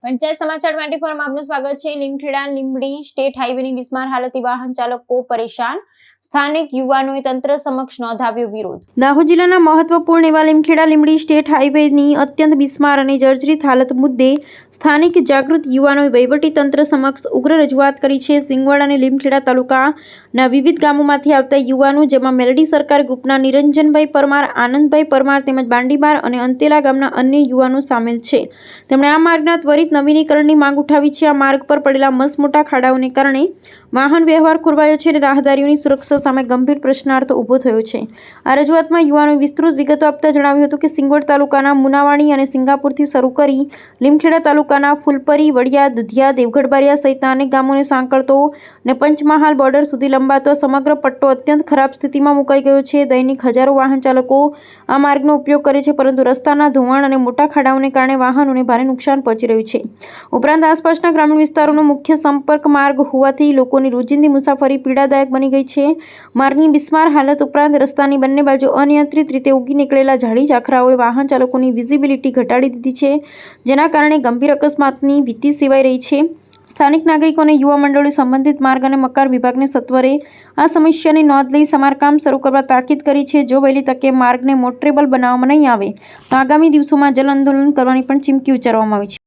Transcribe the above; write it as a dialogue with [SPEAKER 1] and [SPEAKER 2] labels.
[SPEAKER 1] પંચાયત સમાચાર 24 માં આપનું સ્વાગત છે। લીમખેડા લીંબડી સ્ટેટ હાઈવેની બિસ્માર હાલતથી વાહન ચાલકો પરેશાન। સ્થાનિક યુવાનોએ તંત્ર સમક્ષ નોંધાવ્યો વિરોધ। દાહોદ જિલ્લાના મહત્વપૂર્ણ એવા લીમખેડા લીંબડી સ્ટેટ હાઈવેની અત્યંત બિસ્માર અને જર્જરિત હાલત મુદ્દે સ્થાનિક જાગૃત યુવાનોએ વહીવટી તંત્ર સમક્ષ ઉગ્ર રજૂઆત કરી છે। સિંગવડ અને લીમખેડા તાલુકાના વિવિધ ગામોમાંથી આવતા યુવાનો, જેમાં મેલડી સરકાર ગ્રુપના નિરંજનભાઈ પરમાર, આનંદભાઈ પરમાર તેમજ બાંડીબાર અને અંતેલા ગામના અન્ય યુવાનો સામેલ છે। તેમણે આ માર્ગના ત્વરિત નવીનીકરણની માંગ ઉઠાવી છે। આ માર્ગ પર પડેલા મસમોટા ખાડાઓને કારણે વાહન વ્યવહાર ખોરવાયો છે અને રાહદારીઓની સુરક્ષા સામે ગંભીર પ્રશ્નાર્થ ઊભો થયો છે। આ રજૂઆતમાં યુવાનોએ વિસ્તૃત વિગતો આપતા જણાવ્યું હતું કે સિંગવડ તાલુકાના મુનાવાણી અને સિંગાપુરથી શરૂ કરી લીમખેડા તાલુકાના ફૂલપરી, વડિયા, દુધિયા, દેવગઢ-બારિયા સહિતના અનેક ગામોને સાંકળતો અને પંચમહાલ બોર્ડર સુધી લંબાતો સમગ્ર પટ્ટો અત્યંત ખરાબ સ્થિતિમાં મુકાઈ ગયો છે। દૈનિક હજારો વાહન ચાલકો આ માર્ગનો ઉપયોગ કરે છે, પરંતુ રસ્તાના ધોવાણ અને મોટા ખાડાઓને કારણે વાહનોને ભારે નુકસાન પહોંચી રહ્યું છે। ઉપરાંત આસપાસના ગ્રામીણ વિસ્તારોનો મુખ્ય સંપર્ક માર્ગ હોવાથી લોકોની રોજિંદી મુસાફરી પીડાદાયક બની ગઈ છે। માર્ગની બિસ્માર હાલત ઉપરાંત રસ્તાની બંને બાજુ અનિયંત્રિત રીતે ઉગી નીકળેલા ઝાડી ઝાખરાઓએ વાહન ચાલકોની વિઝિબિલિટી ઘટાડી દીધી છે, જેના કારણે ગંભીર અકસ્માતની ભીતિ સેવાઈ રહી છે। સ્થાનિક નાગરિકો અને યુવા મંડળોએ સંબંધિત માર્ગ અને મકાન વિભાગને સત્વરે આ સમસ્યાની નોંધ લઈ સમારકામ શરૂ કરવા તાકીદ કરી છે। જો વહેલી તકે માર્ગને મોટરેબલ બનાવવામાં નહીં આવે તો આગામી દિવસોમાં જન આંદોલન કરવાની પણ ચીમકી ઉચ્ચારવામાં આવી છે।